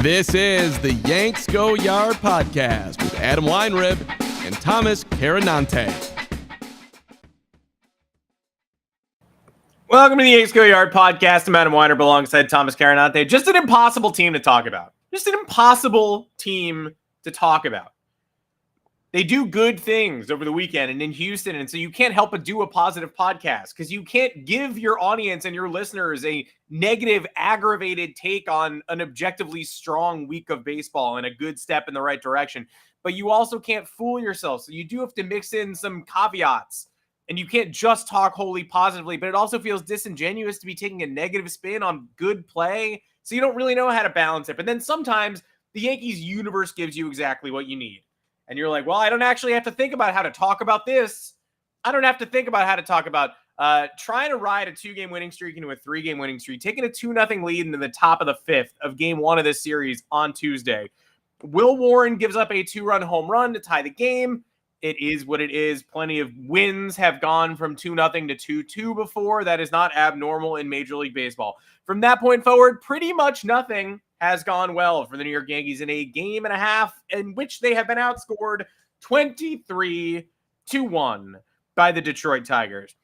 This is the Yanks Go Yard podcast with Adam Weinrib and Thomas Carranante. Welcome to the Yanks Go Yard podcast. I'm Adam Weinrib alongside Thomas Carranante. Just an impossible team to talk about. Just an impossible team to talk about. They do good things over the weekend and in Houston, and so you can't help but do a positive podcast because you can't give your audience and your listeners a negative, aggravated take on an objectively strong week of baseball and a good step in the right direction. But you also can't fool yourself, so you do have to mix in some caveats, and you can't just talk wholly positively, but it also feels disingenuous to be taking a negative spin on good play, so you don't really know how to balance it. But then sometimes the Yankees universe gives you exactly what you need. And you're like, well, I don't actually have to think about how to talk about this. I don't have to think about how to talk about trying to ride a 2-game winning streak into a 3-game winning streak, taking a 2-0 lead into the top of the 5th of game 1 of this series on Tuesday. Will Warren gives up a 2-run home run to tie the game. It is what it is. Plenty of wins have gone from 2-0 to 2-2 before. That is not abnormal in Major League Baseball. From that point forward, pretty much nothing has gone well for the New York Yankees in a game and a half in which they have been outscored 23-1 by the Detroit Tigers.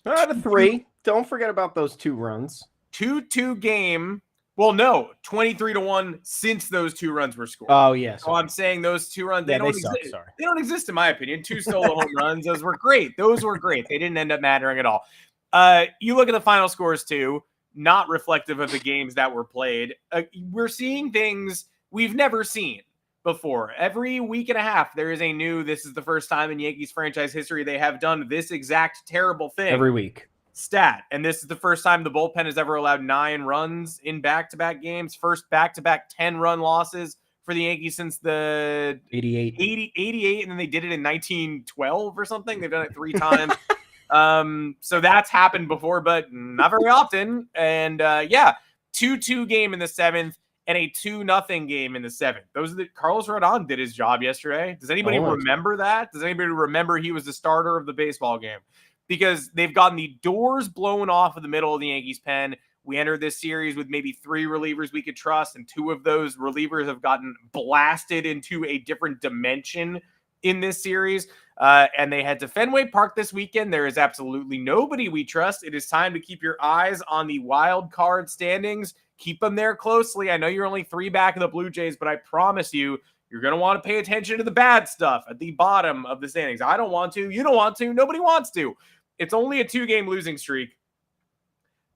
Out of 3. Don't forget about those 2 runs. 2-2 game. Well, no, 23-1 since those 2 runs were scored. Oh, yes. So I'm saying those 2 runs, they don't exist. Sorry. They don't exist in my opinion. 2 solo home runs. Those were great. They didn't end up mattering at all. You look at the final scores too. Not reflective of the games that were played. We're seeing things we've never seen before. Every week and a half, there is this is the first time in Yankees franchise history they have done this exact terrible thing. Every week. Stat. And this is the first time the bullpen has ever allowed 9 runs in back-to-back games. First back-to-back 10-run losses for the Yankees since the 88, and then they did it in 1912 or something. They've done it 3 times. So that's happened before, but not very often. And 2-2 game in the 7th and a 2-0 game in the 7th. Carlos Rodon did his job yesterday. Does anybody remember that? Does anybody remember he was the starter of the baseball game? Because they've gotten the doors blown off of the middle of the Yankees pen. We entered this series with maybe 3 relievers we could trust, and 2 of those relievers have gotten blasted into a different dimension in this series. And they head to Fenway Park this weekend. There is absolutely nobody we trust. It is time to keep your eyes on the wild card standings. Keep them there closely. I know you're only 3 back of the Blue Jays, but I promise you, you're going to want to pay attention to the bad stuff at the bottom of the standings. I don't want to. You don't want to. Nobody wants to. It's only a 2-game losing streak.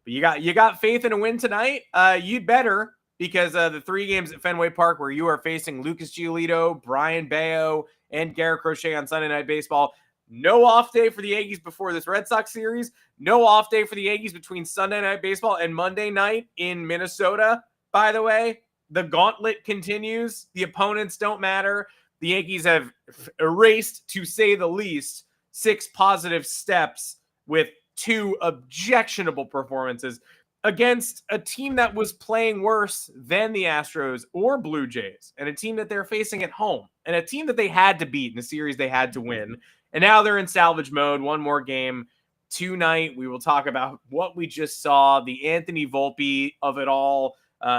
But you got faith in a win tonight. You'd better, because the 3 games at Fenway Park where you are facing Lucas Giolito, Brian Bayo, and Garrett Crochet on Sunday Night Baseball. No off day for the Yankees before this Red Sox series. No off day for the Yankees between Sunday Night Baseball and Monday night in Minnesota. By the way, the gauntlet continues. The opponents don't matter. The Yankees have erased, to say the least, 6 positive steps with 2 objectionable performances against a team that was playing worse than the Astros or Blue Jays, and a team that they're facing at home, and a team that they had to beat in a series they had to win. And now they're in salvage mode. 1 more game tonight. We will talk about what we just saw, the Anthony Volpe of it all,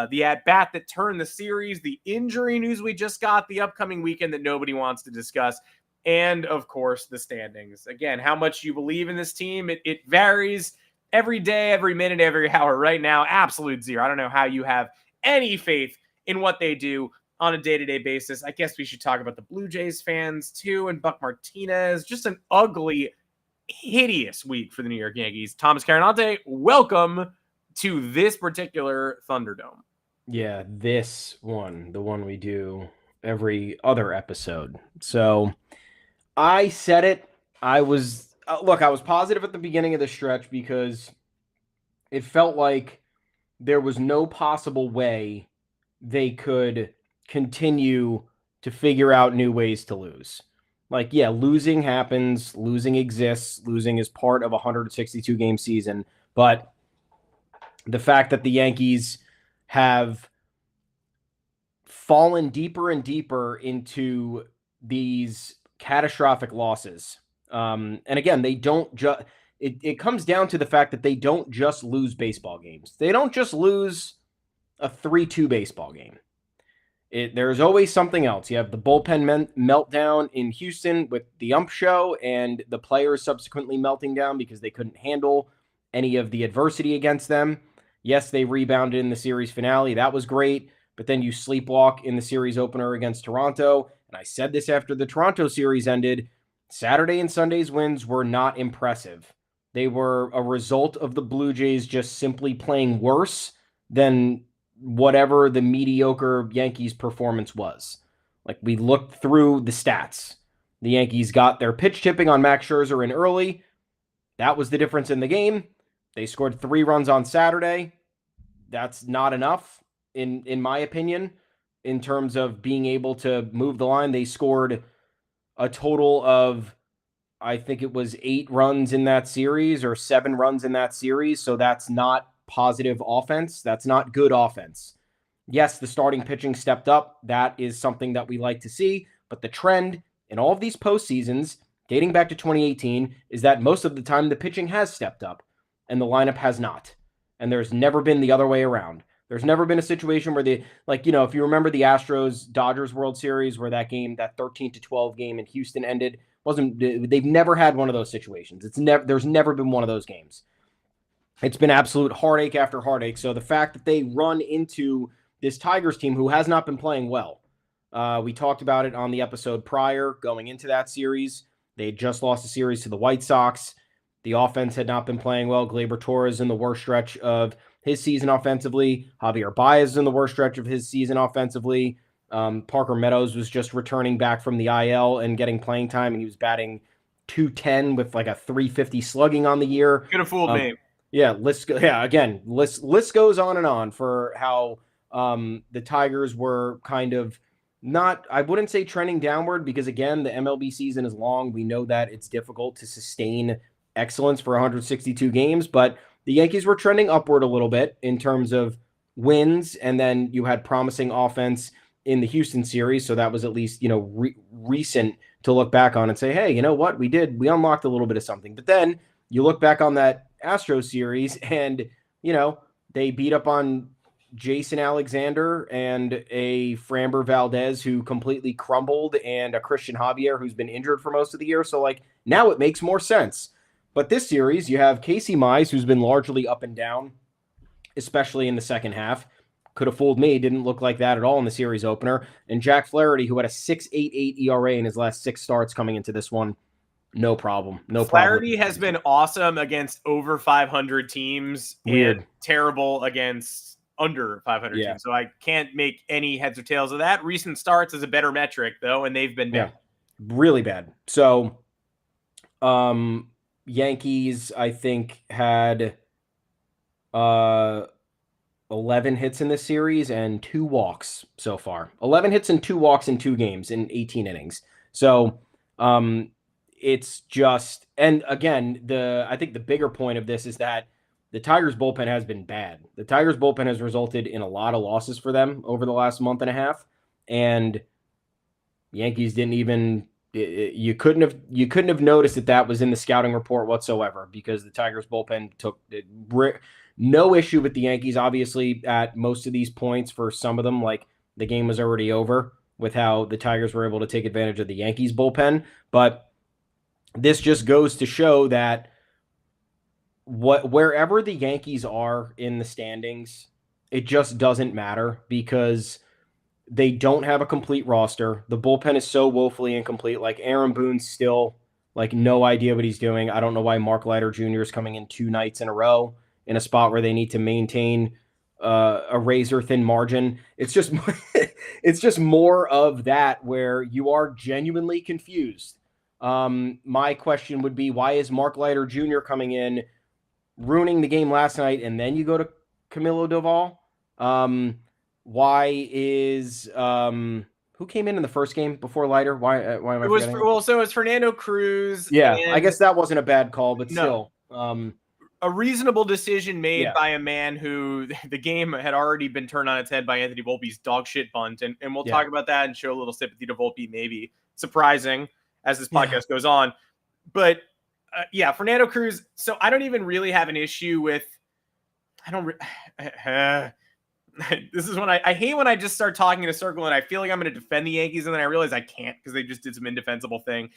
the at-bat that turned the series, the injury news we just got, the upcoming weekend that nobody wants to discuss, and, of course, the standings. Again, how much you believe in this team, it varies every day, every minute, every hour. Right now, absolute 0. I don't know how you have any faith in what they do on a day-to-day basis. I guess we should talk about the Blue Jays fans, too, and Buck Martinez. Just an ugly, hideous week for the New York Yankees. Thomas Carranante, welcome to this particular Thunderdome. Yeah, this one, the one we do every other episode. So I said it. I was positive at the beginning of the stretch because it felt like there was no possible way they could continue to figure out new ways to lose. Like, yeah, losing happens. Losing exists. Losing is part of a 162-game season. But the fact that the Yankees have fallen deeper and deeper into these catastrophic losses. And again, they don't just, it comes down to the fact that they don't just lose baseball games. They don't just lose a 3-2 baseball game. There's always something else. You have the bullpen meltdown in Houston with the ump show and the players subsequently melting down because they couldn't handle any of the adversity against them. Yes, they rebounded in the series finale. That was great. But then you sleepwalk in the series opener against Toronto. And I said this after the Toronto series ended. Saturday and Sunday's wins were not impressive. They were a result of the Blue Jays just simply playing worse than whatever the mediocre Yankees performance was. Like, we looked through the stats. The Yankees got their pitch tipping on Max Scherzer in early. That was the difference in the game. They scored 3 runs on Saturday. That's not enough, in my opinion, in terms of being able to move the line. They scored a total of, I think it was 8 runs in that series or 7 runs in that series. So that's not positive offense. That's not good offense. Yes, the starting pitching stepped up. That is something that we like to see. But the trend in all of these postseasons, dating back to 2018, is that most of the time the pitching has stepped up and the lineup has not. And there's never been the other way around. There's never been a situation where if you remember the Astros-Dodgers World Series where that game, that 13-12 game in Houston ended, they've never had one of those situations. There's never been one of those games. It's been absolute heartache after heartache. So the fact that they run into this Tigers team who has not been playing well, we talked about it on the episode prior going into that series. They just lost a series to the White Sox. The offense had not been playing well. Gleyber Torres in the worst stretch of his season offensively. Javier Baez in the worst stretch of his season offensively. Parker Meadows was just returning back from the IL and getting playing time, and he was batting .210 with like a .350 slugging on the year. Could have fooled me. Yeah, list goes on and on for how the Tigers were kind of not, I wouldn't say trending downward, because again, the MLB season is long. We know that it's difficult to sustain excellence for 162 games, but the Yankees were trending upward a little bit in terms of wins, and then you had promising offense in the Houston series, so that was at least, recent to look back on and say, hey, you know what, we unlocked a little bit of something. But then you look back on that Astros series, and they beat up on Jason Alexander and a Framber Valdez who completely crumbled, and a Christian Javier who's been injured for most of the year. So now it makes more sense. But this series, you have Casey Mize, who's been largely up and down, especially in the second half. Could have fooled me. Didn't look like that at all in the series opener. And Jack Flaherty, who had a 6.88 ERA in his last 6 starts coming into this one. No problem. Flaherty has been awesome against over 500 teams. Weird. And terrible against under 500 teams. So I can't make any heads or tails of that. Recent starts is a better metric, though, and they've been bad. Really bad. So, Yankees, I think, had 11 hits in this series and 2 walks so far. 11 hits and 2 walks in 2 games in 18 innings. So, it's just, and again, I think the bigger point of this is that the Tigers bullpen has been bad. The Tigers bullpen has resulted in a lot of losses for them over the last month and a half, and Yankees didn't even, you couldn't have noticed that was in the scouting report whatsoever, because the Tigers bullpen took no issue with the Yankees, obviously, at most of these points. For some of them, like, the game was already over with how the Tigers were able to take advantage of the Yankees bullpen. But this just goes to show that wherever the Yankees are in the standings, it just doesn't matter, because they don't have a complete roster. The bullpen is so woefully incomplete. Like, Aaron Boone's still, no idea what he's doing. I don't know why Mark Leiter Jr. is coming in 2 nights in a row in a spot where they need to maintain a razor-thin margin. It's just it's just more of that, where you are genuinely confused. My question would be, why is Mark Leiter Jr. coming in, ruining the game last night, and then you go to Camilo Doval? Why is who came in the first game before Leiter? Why am I forgetting? So it's Fernando Cruz. Yeah, I guess that wasn't a bad call, but still. A reasonable decision made by a man who the game had already been turned on its head by Anthony Volpe's dog shit bunt. And we'll talk about that and show a little sympathy to Volpe, maybe. Surprising as this podcast goes on. But Fernando Cruz. So I don't even really have an issue with, this is when I hate when I just start talking in a circle and I feel like I'm going to defend the Yankees and then I realize I can't because they just did some indefensible thing.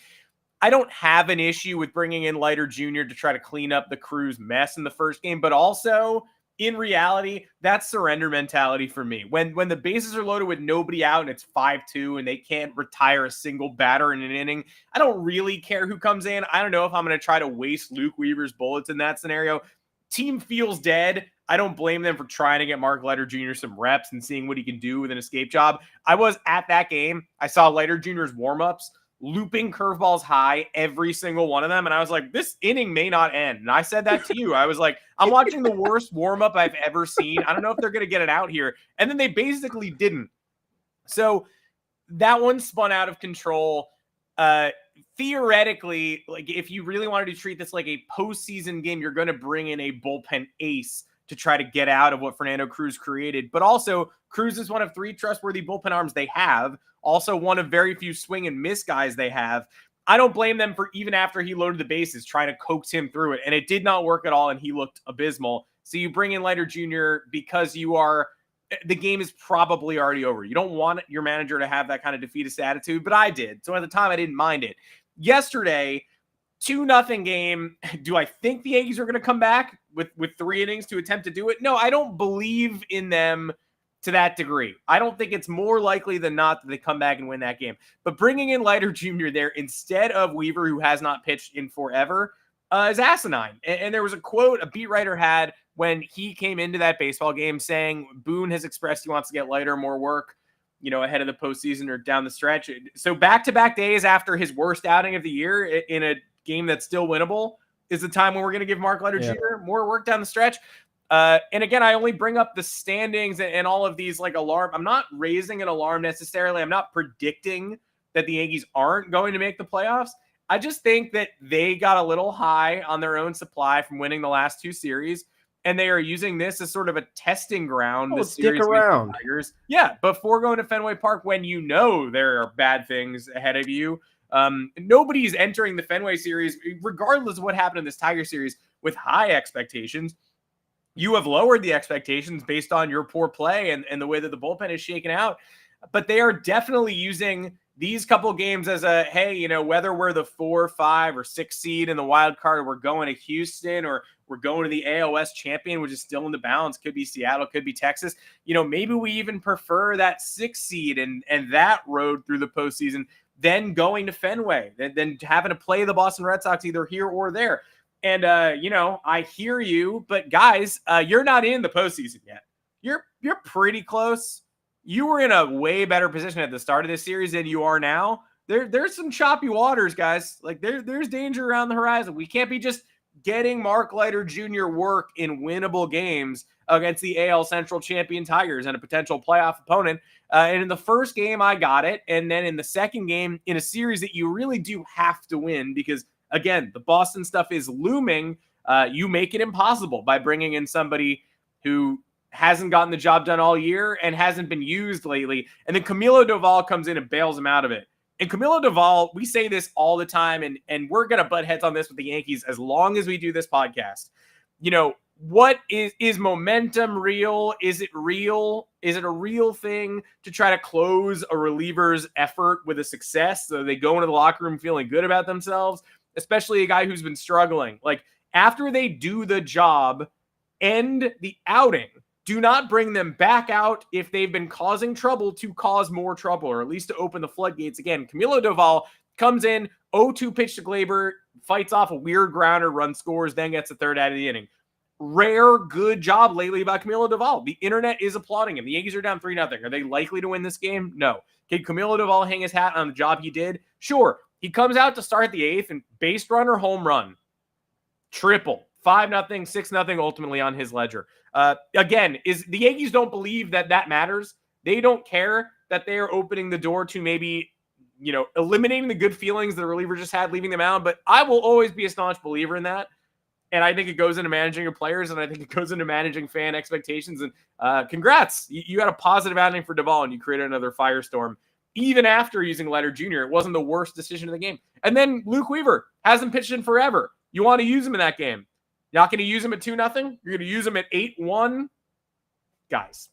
I don't have an issue with bringing in Leiter Jr. to try to clean up the Cruz mess in the first game, but also in reality, that's surrender mentality for me. When the bases are loaded with nobody out and it's 5-2 and they can't retire a single batter in an inning, I don't really care who comes in. I don't know if I'm going to try to waste Luke Weaver's bullets in that scenario. Team feels dead. I don't blame them for trying to get Mark Leiter Jr. some reps and seeing what he can do with an escape job. I was at that game. I saw Leiter Jr.'s warm-ups looping curveballs high, every single one of them. And I was like, this inning may not end. And I said that to you. I was like, I'm watching the worst warm-up I've ever seen. I don't know if they're going to get it out here. And then they basically didn't. So that one spun out of control. Theoretically, like if you really wanted to treat this like a postseason game, you're going to bring in a bullpen ace to try to get out of what Fernando Cruz created. But also, Cruz is one of 3 trustworthy bullpen arms they have. Also, one of very few swing and miss guys they have. I don't blame them for, even after he loaded the bases, trying to coax him through it. And it did not work at all, and he looked abysmal. So you bring in Leiter Jr. because the game is probably already over. You don't want your manager to have that kind of defeatist attitude, but I did. So at the time, I didn't mind it. Yesterday, 2-0 game. Do I think the Yankees are going to come back with 3 innings to attempt to do it? No, I don't believe in them to that degree. I don't think it's more likely than not that they come back and win that game. But bringing in Leiter Jr. there instead of Weaver, who has not pitched in forever, is asinine. And there was a quote a beat writer had when he came into that baseball game saying Boone has expressed he wants to get Leiter more work, ahead of the postseason or down the stretch. So back-to-back days after his worst outing of the year in a game that's still winnable is the time when we're going to give Mark Leiter Jr. more work down the stretch. And again, I only bring up the standings and all of these like alarm. I'm not raising an alarm necessarily. I'm not predicting that the Yankees aren't going to make the playoffs. I just think that they got a little high on their own supply from winning the last 2 series. And they are using this as sort of a testing ground. Oh, stick around. Yeah, before going to Fenway Park when there are bad things ahead of you. Nobody's entering the Fenway series, regardless of what happened in this Tiger series, with high expectations. You have lowered the expectations based on your poor play and the way that the bullpen is shaken out. But they are definitely using these couple games as a, hey, whether we're the 4, 5, or 6 seed in the wild card, or we're going to Houston, or we're going to the AOS champion, which is still in the balance. Could be Seattle, could be Texas. Maybe we even prefer that 6 seed and that road through the postseason than going to Fenway, than having to play the Boston Red Sox either here or there. And, I hear you, but guys, you're not in the postseason yet. You're pretty close. You were in a way better position at the start of this series than you are now. There's some choppy waters, guys. Like there's danger around the horizon. We can't be just getting Mark Leiter Jr. work in winnable games against the AL Central champion Tigers and a potential playoff opponent. And in the first game, I got it. And then in the second game, in a series that you really do have to win because, again, the Boston stuff is looming. You make it impossible by bringing in somebody who hasn't gotten the job done all year and hasn't been used lately. And then Camilo Doval comes in and bails him out of it. And Camilo Doval, we say this all the time, and we're going to butt heads on this with the Yankees as long as we do this podcast. What is momentum real? Is it real? Is it a real thing to try to close a reliever's effort with a success so they go into the locker room feeling good about themselves? Especially a guy who's been struggling. Like, after they do the job, end the outing. Do not bring them back out if they've been causing trouble to cause more trouble, or at least to open the floodgates again. Camilo Doval comes in, 0-2 pitch to Glaber, fights off a weird grounder, run scores, then gets the third out of the inning. Rare good job lately by Camilo Doval. The internet is applauding him. The Yankees are down 3-0. Are they likely to win this game? No. Can Camilo Doval hang his hat on the job he did? Sure. He comes out to start the 8th and base runner, home run. Triple. 5-0, 6-0 ultimately on his ledger. Again, is the Yankees don't believe that matters. They don't care that they are opening the door to maybe, eliminating the good feelings the reliever just had, leaving them out. But I will always be a staunch believer in that. And I think it goes into managing your players, and I think it goes into managing fan expectations. And congrats. You had a positive outing for Doval, and you created another firestorm. Even after using Leiter Jr., it wasn't the worst decision of the game. And then Luke Weaver hasn't pitched in forever. You want to use him in that game. You're not going to use him at 2-0? You're going to use him at 8-1? Guys,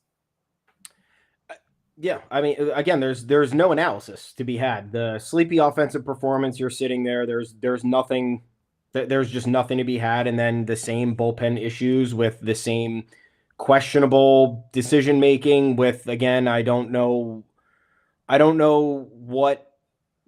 Yeah, I mean, again, there's no analysis to be had. The sleepy offensive performance, you're sitting there. There's nothing. There's just nothing to be had, and then the same bullpen issues with the same questionable decision making. With again, I don't know what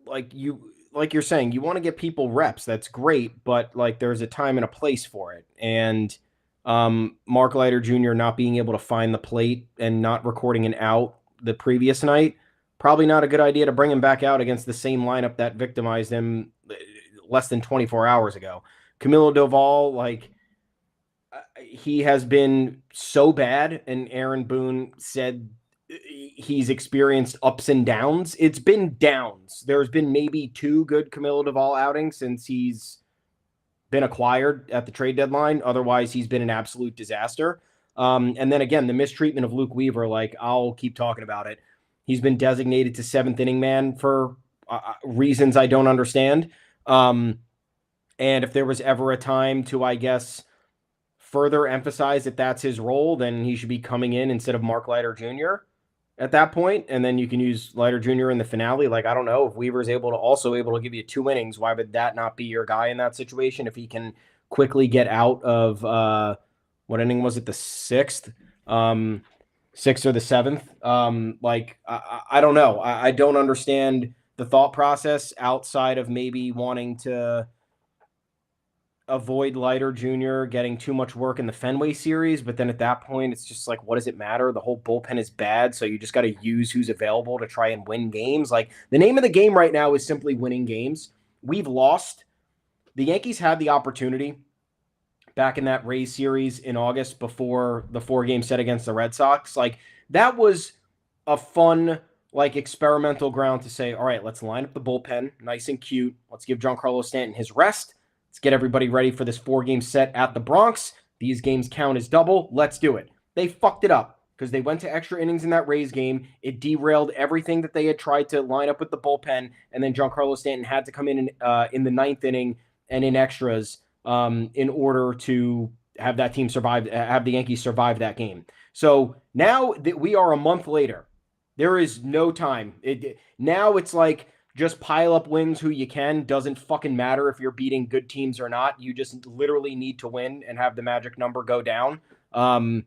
like you're saying. You want to get people reps. That's great, but like there's a time and a place for it, and Mark Leiter Jr. not being able to find the plate and not recording an out the previous night, probably not a good idea to bring him back out against the same lineup that victimized him less than 24 hours ago. Camilo Doval, like he has been so bad, and Aaron Boone said he's experienced ups and downs. It's been downs. There's been maybe 2 good Camilo Doval outings since he's been acquired at the trade deadline. Otherwise, he's been an absolute disaster. And then again, the mistreatment of Luke Weaver, like I'll keep talking about it. He's been designated to 7th inning man for reasons I don't understand. And if there was ever a time to, I guess, further emphasize that that's his role, then he should be coming in instead of Mark Leiter Jr. at that point. And then you can use Leiter Jr. in the finale. Like, I don't know if Weaver's able to give you 2 innings. Why would that not be your guy in that situation? If he can quickly get out of, what inning was it? The 6th, 6th or the 7th. I don't know. I don't understand the thought process outside of maybe wanting to avoid Leiter Jr. getting too much work in the Fenway series. But then at that point, it's just like, what does it matter? The whole bullpen is bad. So you just got to use who's available to try and win games. Like the name of the game right now is simply winning games. We've lost. The Yankees had the opportunity back in that Rays series in August before the 4-game set against the Red Sox. Like that was a fun, like experimental ground to say, all right, let's line up the bullpen nice and cute. Let's give Giancarlo Stanton his rest. Let's get everybody ready for this 4-game set at the Bronx. These games count as double. Let's do it. They fucked it up because they went to extra innings in that Rays game. It derailed everything that they had tried to line up with the bullpen. And then Giancarlo Stanton had to come in the 9th inning and in extras in order to have that team survive, have the Yankees survive that game. So now that we are a month later, there is no time. Now it's like just pile up wins who you can. Doesn't fucking matter if you're beating good teams or not. You just literally need to win and have the magic number go down. And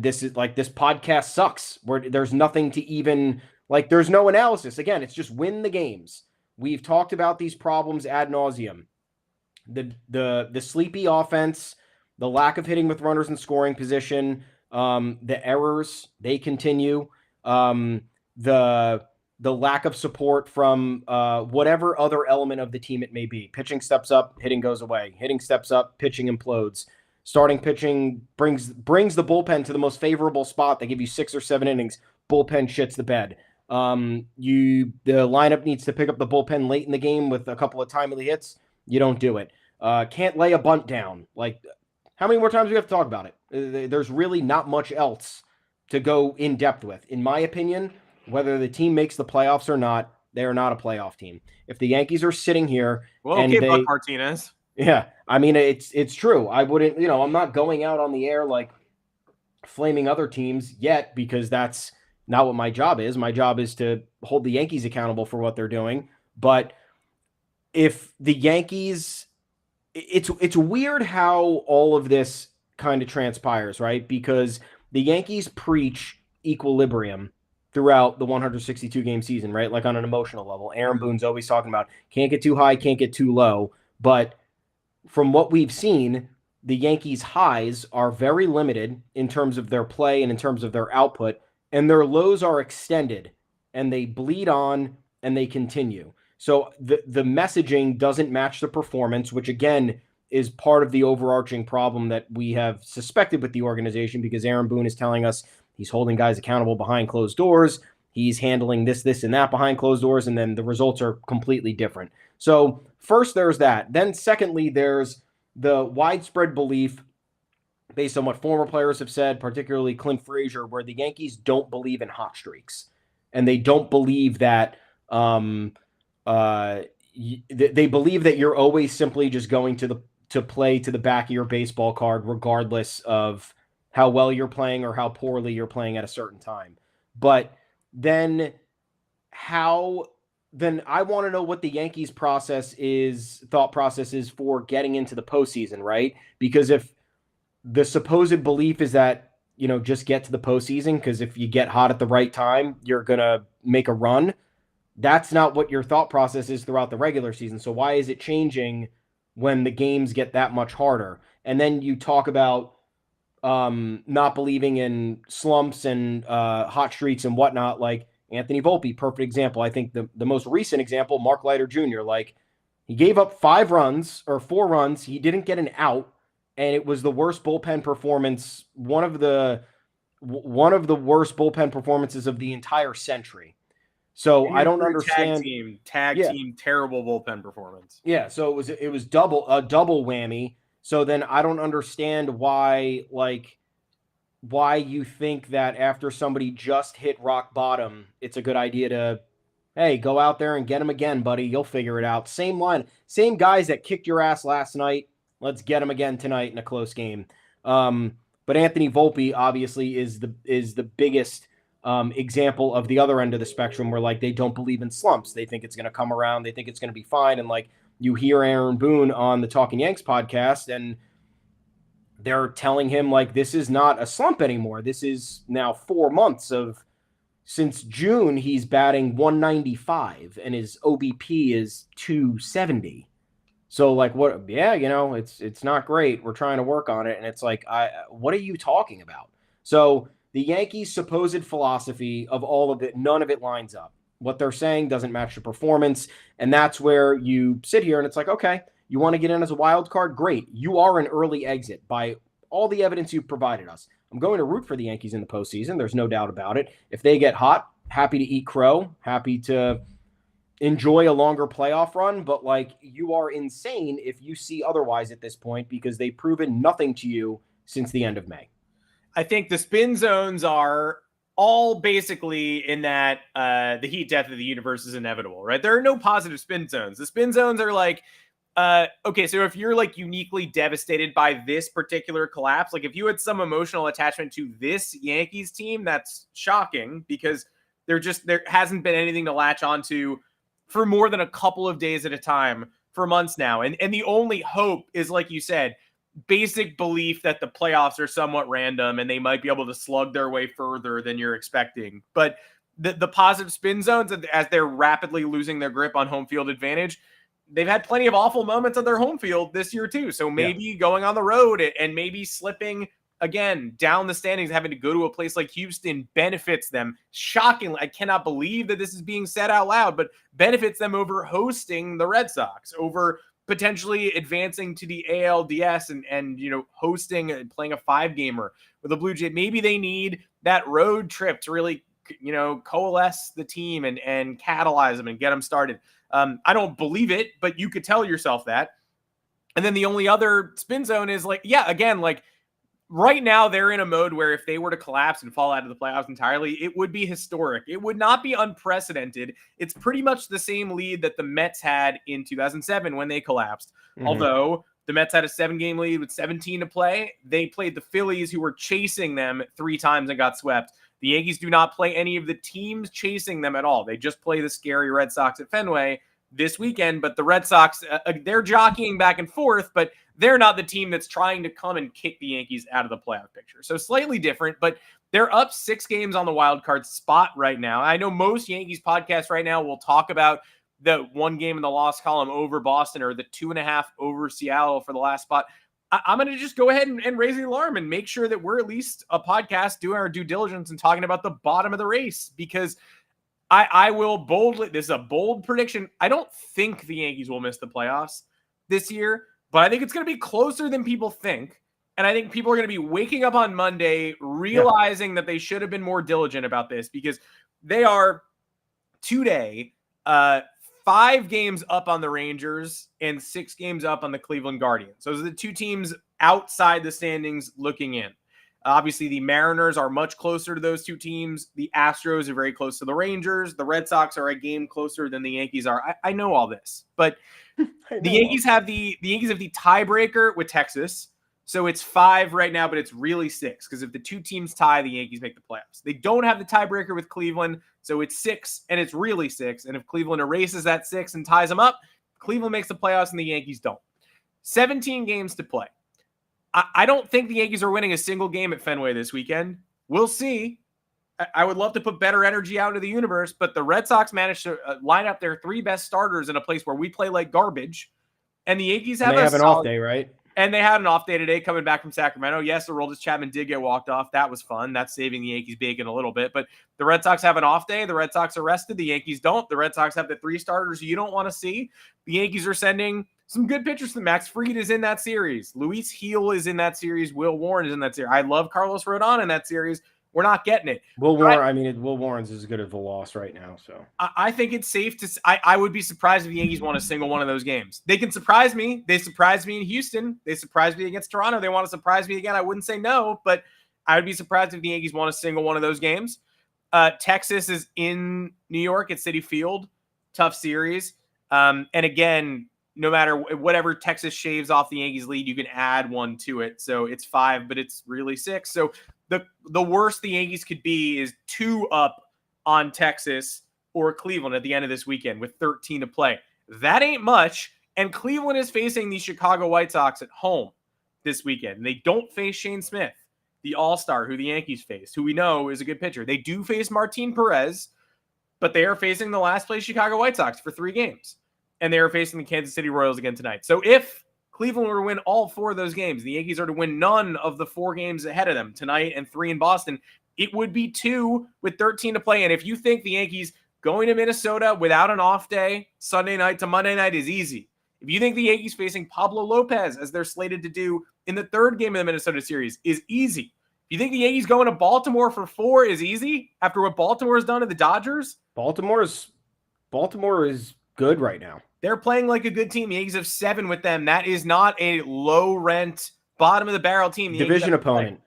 this is like, this podcast sucks where there's nothing to even like, there's no analysis. Again, it's just win the games. We've talked about these problems ad nauseum. The sleepy offense, the lack of hitting with runners in scoring position, the errors, they continue. The lack of support from whatever other element of the team it may be. Pitching steps up, hitting goes away. Hitting steps up, pitching implodes. Starting pitching brings the bullpen to the most favorable spot. They give you 6 or 7 innings. Bullpen shits the bed. The lineup needs to pick up the bullpen late in the game with a couple of timely hits. You don't do it. Can't lay a bunt down. Like, how many more times do we have to talk about it? There's really not much else to go in depth with. In my opinion, whether the team makes the playoffs or not, they are not a playoff team. If the Yankees are sitting here, Buck Martinez. Yeah, I mean it's true. I wouldn't, I'm not going out on the air like flaming other teams yet because that's not what my job is. My job is to hold the Yankees accountable for what they're doing. But if the Yankees, it's weird how all of this kind of transpires, right? Because the Yankees preach equilibrium throughout the 162 game season, right? Like on an emotional level. Aaron Boone's always talking about can't get too high, can't get too low. But from what we've seen, the Yankees' highs are very limited in terms of their play and in terms of their output, and their lows are extended, and they bleed on and they continue. So the messaging doesn't match the performance, which again is part of the overarching problem that we have suspected with the organization because Aaron Boone is telling us he's holding guys accountable behind closed doors. He's handling this, and that behind closed doors, and then the results are completely different. So first there's that. Then secondly, there's the widespread belief based on what former players have said, particularly Clint Frazier, where the Yankees don't believe in hot streaks. And they don't believe that they believe that you're always simply just going to play to the back of your baseball card, regardless of how well you're playing or how poorly you're playing at a certain time. But then then I want to know what the Yankees thought process is for getting into the postseason, right? Because if the supposed belief is that, just get to the postseason, because if you get hot at the right time, you're going to make a run. That's not what your thought process is throughout the regular season. So why is it changing when the games get that much harder? And then you talk about not believing in slumps and hot streaks and whatnot, like Anthony Volpe, perfect example. I think the most recent example, Mark Leiter Jr., like he gave up 4 runs. He didn't get an out, and it was the worst bullpen performance, one of the worst bullpen performances of the entire century. So I don't understand. Tag team, terrible bullpen performance. Yeah, so it was double whammy. So then I don't understand why you think that after somebody just hit rock bottom, it's a good idea to, hey, go out there and get them again, buddy. You'll figure it out. Same line, same guys that kicked your ass last night. Let's get them again tonight in a close game. But Anthony Volpe obviously is the biggest example of the other end of the spectrum, where like they don't believe in slumps. They think it's going to come around. They think it's going to be fine. And like you hear Aaron Boone on the Talking Yanks podcast, and they're telling him like, this is not a slump anymore. This is now 4 months since June, he's batting 195 and his OBP is 270. So like, what? Yeah, it's not great. We're trying to work on it. And it's like, what are you talking about? So the Yankees' supposed philosophy of all of it, none of it lines up. What they're saying doesn't match the performance. And that's where you sit here and it's like, okay, you want to get in as a wild card? Great. You are an early exit by all the evidence you've provided us. I'm going to root for the Yankees in the postseason. There's no doubt about it. If they get hot, happy to eat crow, happy to enjoy a longer playoff run. But like, you are insane if you see otherwise at this point, because they've proven nothing to you since the end of May. I think the spin zones are all basically in that the heat death of the universe is inevitable, right? There are no positive spin zones. The spin zones are like, okay, so if you're like uniquely devastated by this particular collapse, like if you had some emotional attachment to this Yankees team, that's shocking, because there hasn't been anything to latch onto for more than a couple of days at a time for months now. And the only hope is, like you said, basic belief that the playoffs are somewhat random and they might be able to slug their way further than you're expecting. But the positive spin zones, as they're rapidly losing their grip on home field advantage, they've had plenty of awful moments on their home field this year too. So maybe going on the road and maybe slipping again down the standings, having to go to a place like Houston benefits them. Shockingly, I cannot believe that this is being said out loud, but benefits them over hosting the Red Sox, over potentially advancing to the ALDS and hosting and playing a 5-gamer with the Blue Jays. Maybe they need that road trip to really coalesce the team and catalyze them and get them started. I don't believe it, but you could tell yourself that. And then the only other spin zone is like, right now they're in a mode where if they were to collapse and fall out of the playoffs entirely, it would be historic. It would not be unprecedented. It's pretty much the same lead that the Mets had in 2007 when they collapsed. Mm-hmm. Although the Mets had a 7-game lead with 17 to play, they played the Phillies, who were chasing them 3 times and got swept. The Yankees do not play any of the teams chasing them at all. They just play the scary Red Sox at Fenway this weekend, but the Red Sox, they're jockeying back and forth, but they're not the team that's trying to come and kick the Yankees out of the playoff picture. So slightly different, but they're up 6 games on the wild card spot right now. I know most Yankees podcasts right now will talk about the 1 game in the loss column over Boston or the 2.5 over Seattle for the last spot. I'm going to just go ahead and raise the alarm and make sure that we're at least a podcast doing our due diligence and talking about the bottom of the race, because I will boldly, this is a bold prediction. I don't think the Yankees will miss the playoffs this year, but I think it's going to be closer than people think. And I think people are going to be waking up on Monday realizing that they should have been more diligent about this, because they are today 5 games up on the Rangers and 6 games up on the Cleveland Guardians. Those are the 2 teams outside the standings looking in. Obviously, the Mariners are much closer to those 2 teams. The Astros are very close to the Rangers. The Red Sox are a game closer than the Yankees are. I know all this, but the Yankees have the tiebreaker with Texas. So it's 5 right now, but it's really 6 because if the two teams tie, the Yankees make the playoffs. They don't have the tiebreaker with Cleveland, so it's 6, and it's really 6. And if Cleveland erases that 6 and ties them up, Cleveland makes the playoffs and the Yankees don't. 17 games to play. I don't think the Yankees are winning a single game at Fenway this weekend. We'll see. I would love to put better energy out into the universe, but the Red Sox managed to line up their 3 best starters in a place where we play like garbage. And the Yankees have an off day, right? And they had an off day today coming back from Sacramento. Yes, Aroldis Chapman did get walked off. That was fun. That's saving the Yankees bacon a little bit. But the Red Sox have an off day. The Red Sox are rested. The Yankees don't. The Red Sox have the 3 starters you don't want to see. The Yankees are sending some good pitchers. Max Fried is in that series. Luis Gil is in that series. Will Warren is in that series. I love Carlos Rodon in that series. We're not getting it. Will Warren's as good as a loss right now. So I think it's safe to. I would be surprised if the Yankees won a single one of those games. They can surprise me. They surprised me in Houston. They surprised me against Toronto. They want to surprise me again. I wouldn't say no, but I would be surprised if the Yankees won a single one of those games. Texas is in New York at Citi Field. Tough series. And again, no matter whatever Texas shaves off the Yankees lead, you can add 1 to it. So it's 5, but it's really 6. So the worst the Yankees could be is 2 up on Texas or Cleveland at the end of this weekend with 13 to play. That ain't much. And Cleveland is facing the Chicago White Sox at home this weekend. And they don't face Shane Smith, the all-star who the Yankees face, who we know is a good pitcher. They do face Martin Perez, but they are facing the last place Chicago White Sox for 3 games. And they are facing the Kansas City Royals again tonight. So if Cleveland were to win all 4 of those games, the Yankees are to win none of the 4 games ahead of them tonight and 3 in Boston, it would be 2 with 13 to play. And if you think the Yankees going to Minnesota without an off day, Sunday night to Monday night is easy. If you think the Yankees facing Pablo Lopez, as they're slated to do in the 3rd game of the Minnesota series, is easy. If you think the Yankees going to Baltimore for 4 is easy after what Baltimore has done to the Dodgers, Baltimore is good right now. They're playing like a good team. The Yankees have 7 with them. That is not a low-rent, bottom-of-the-barrel team. Division opponent.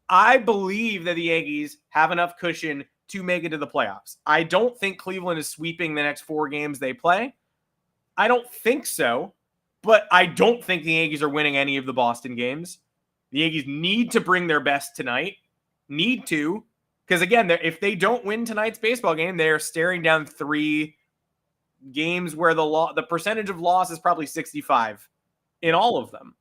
I believe that the Yankees have enough cushion to make it to the playoffs. I don't think Cleveland is sweeping the next 4 games they play. I don't think so, but I don't think the Yankees are winning any of the Boston games. The Yankees need to bring their best tonight. Need to. Because, again, if they don't win tonight's baseball game, they're staring down 3 games where the percentage of loss is probably 65 in all of them.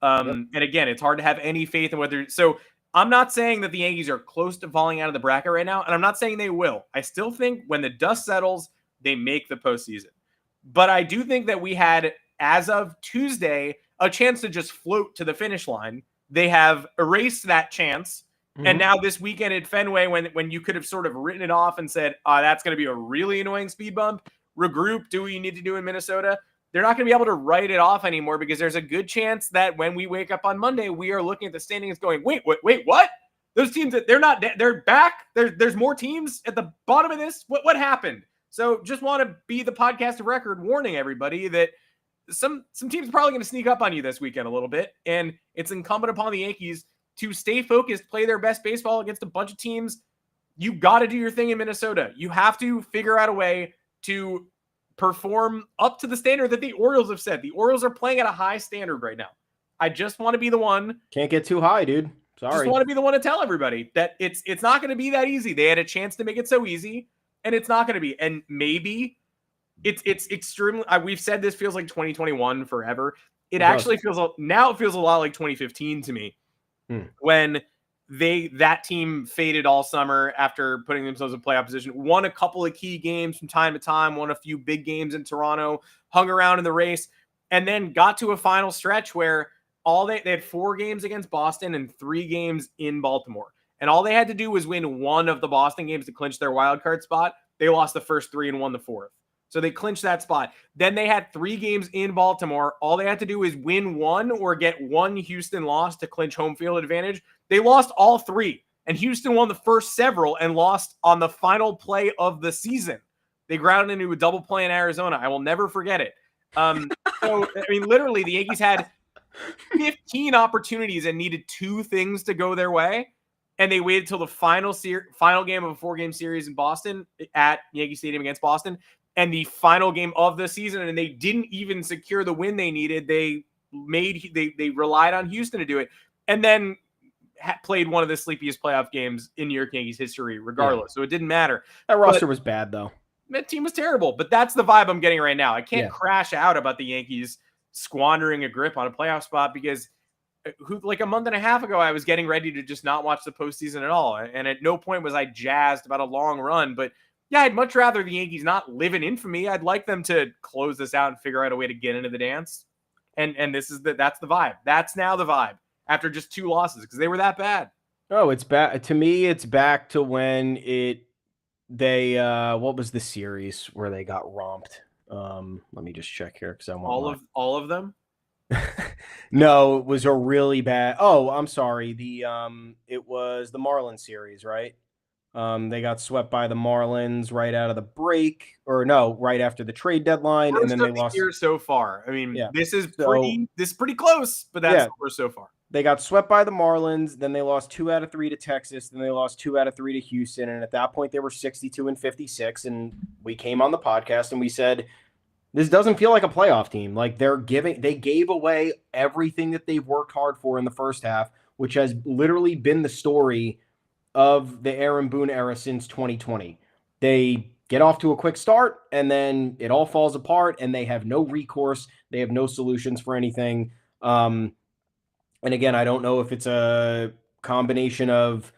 And again, it's hard to have any faith in whether. So I'm not saying that the Yankees are close to falling out of the bracket right now, and I'm not saying they will. I still think when the dust settles, they make the postseason. But I do think that we had, as of Tuesday, a chance to just float to the finish line. They have erased that chance. And now this weekend at Fenway, when you could have sort of written it off and said, that's going to be a really annoying speed bump, regroup, do what you need to do in Minnesota, they're not going to be able to write it off anymore because there's a good chance that when we wake up on Monday, we are looking at the standings going, wait, what? Those teams, they're back. There's more teams at the bottom of this. What happened? So just want to be the podcast of record warning everybody that some teams are probably going to sneak up on you this weekend a little bit. And it's incumbent upon the Yankees to stay focused, play their best baseball against a bunch of teams. You got to do your thing in Minnesota. You have to figure out a way to perform up to the standard that the Orioles have set. The Orioles are playing at a high standard right now. I just want to be the one. Can't get too high, dude. Sorry. Just want to be the one to tell everybody that it's not going to be that easy. They had a chance to make it so easy, and it's not going to be. And maybe it's extremely. We've said this feels like 2021 forever. It actually feels a lot like 2015 to me, when that team faded all summer after putting themselves in playoff position, won a couple of key games from time to time, won a few big games in Toronto, hung around in the race, and then got to a final stretch where they had 4 games against Boston and 3 games in Baltimore. And all they had to do was win 1 of the Boston games to clinch their wild card spot. They lost the first 3 and won the 4th. So they clinched that spot. Then they had 3 games in Baltimore. All they had to do is win 1 or get 1 Houston loss to clinch home field advantage. They lost all 3. And Houston won the first several and lost on the final play of the season. They grounded into a double play in Arizona. I will never forget it. Literally, the Yankees had 15 opportunities and needed 2 things to go their way. And they waited till the final game of a 4-game series in Boston at Yankee Stadium against Boston. And the final game of the season, and they didn't even secure the win they needed. They they relied on Houston to do it, and then played one of the sleepiest playoff games in New York Yankees history, regardless. So it didn't matter. That roster was bad, though. That team was terrible, but that's the vibe I'm getting right now. I can't crash out about the Yankees squandering a grip on a playoff spot because like a month and a half ago, I was getting ready to just not watch the postseason at all. And at no point was I jazzed about a long run. But yeah, I'd much rather the Yankees not live in infamy. I'd like them to close this out and figure out a way to get into the dance. And that's the vibe. That's now the vibe after just 2 losses because they were that bad. Oh, it's back to me. It's back to when what was the series where they got romped? Let me just check here because I want all of them. No, it was a really bad. Oh, I'm sorry. It was the Marlins series, right? They got swept by the Marlins right out of the break, or no, right after the trade deadline, and then they lost. Year so far. I mean, this is pretty close, but that's the worst so far. They got swept by the Marlins, then they lost 2 out of 3 to Texas, then they lost 2 out of 3 to Houston, and at that point they were 62-56. And we came on the podcast and we said, this doesn't feel like a playoff team. Like they gave away everything that they've worked hard for in the first half, which has literally been the story of the Aaron Boone era since 2020. They get off to a quick start and then it all falls apart and they have no recourse. They have no solutions for anything. And again, I don't know if it's a combination of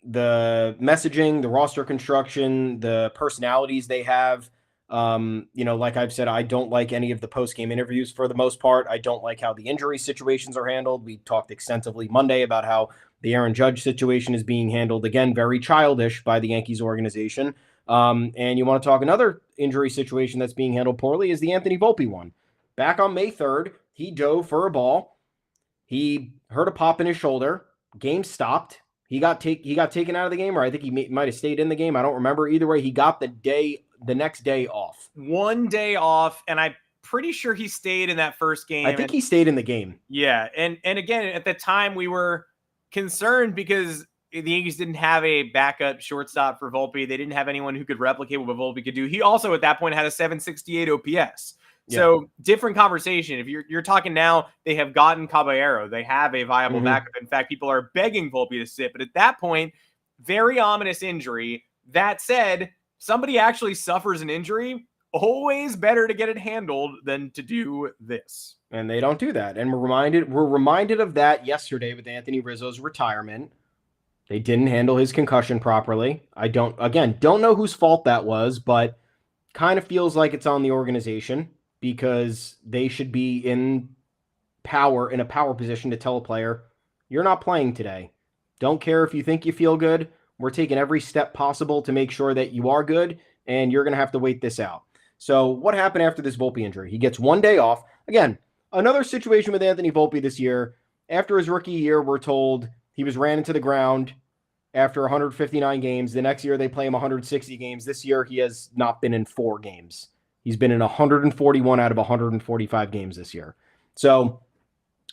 the messaging, the roster construction, the personalities they have. Like I've said, I don't like any of the post-game interviews for the most part. I don't like how the injury situations are handled. We talked extensively Monday about how the Aaron Judge situation is being handled, again, very childish by the Yankees organization. And you want to talk another injury situation that's being handled poorly is the Anthony Volpe one. Back on May 3rd, he dove for a ball. He heard a pop in his shoulder. Game stopped. He got taken out of the game, or I think he might have stayed in the game. I don't remember. Either way, he got the next day off. 1 day off, and I'm pretty sure he stayed in that first game. I think he stayed in the game. Yeah, and again, at the time, we were concerned because the Yankees didn't have a backup shortstop for Volpe. They didn't have anyone who could replicate what Volpe could do. He also, at that point, had a 768 OPS. So different conversation. If you're talking now, they have gotten Caballero. They have a viable backup. In fact, people are begging Volpe to sit. But at that point, very ominous injury. That said, somebody actually suffers an injury. Always better to get it handled than to do this. And they don't do that. And we're reminded of that yesterday with Anthony Rizzo's retirement. They didn't handle his concussion properly. I don't know whose fault that was, but kind of feels like it's on the organization, because they should be in a power position to tell a player, you're not playing today. Don't care if you think you feel good. We're taking every step possible to make sure that you are good, and you're going to have to wait this out. So what happened after this Volpe injury? He gets 1 day off. Again, another situation with Anthony Volpe this year. After his rookie year, we're told he was ran into the ground after 159 games. The next year, they play him 160 games. This year, he has not been in 4 games. He's been in 141 out of 145 games this year. So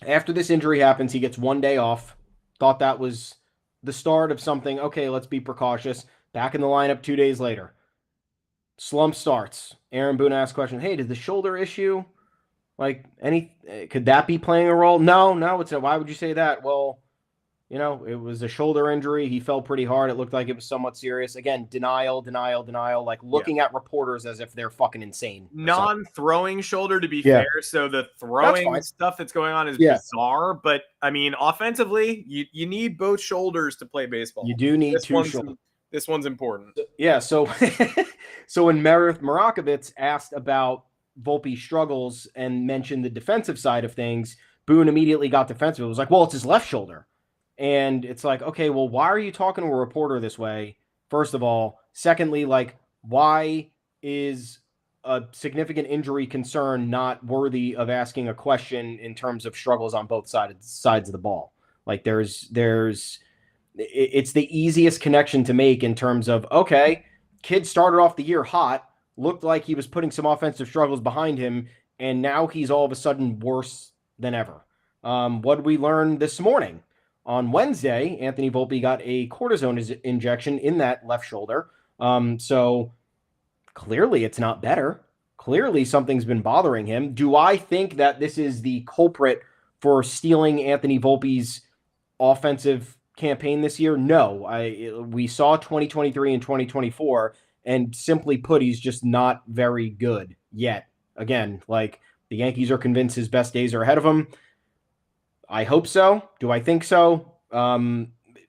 after this injury happens, he gets 1 day off. Thought that was the start of something. Okay, let's be precautious. Back in the lineup 2 days later. Slump starts. Aaron Boone asks question, hey, did the shoulder issue, could that be playing a role? No, why would you say that? Well, it was a shoulder injury. He fell pretty hard. It looked like it was somewhat serious. Again, denial, like looking at reporters as if they're fucking insane. Non-throwing shoulder, to be fair. So the throwing stuff that's going on is bizarre. But, I mean, offensively, you need both shoulders to play baseball. You do need two shoulders. This one's important. Yeah, so when Meredith Marakovitz asked about Volpe's struggles and mentioned the defensive side of things, Boone immediately got defensive. It was like, well, it's his left shoulder. And it's like, okay, well, why are you talking to a reporter this way? First of all. Secondly, why is a significant injury concern not worthy of asking a question in terms of struggles on both sides of the ball? It's the easiest connection to make in terms of, okay, kid started off the year hot, looked like he was putting some offensive struggles behind him, and now he's all of a sudden worse than ever. What did we learn this morning? On Wednesday, Anthony Volpe got a cortisone injection in that left shoulder. So clearly it's not better. clearly something's been bothering him. Do I think that this is the culprit for stealing Anthony Volpe's offensive campaign this year? No. We saw 2023 and 2024, and simply put, he's just not very good yet. Again, like, the Yankees are convinced his best days are ahead of him. I hope so. Do I think so?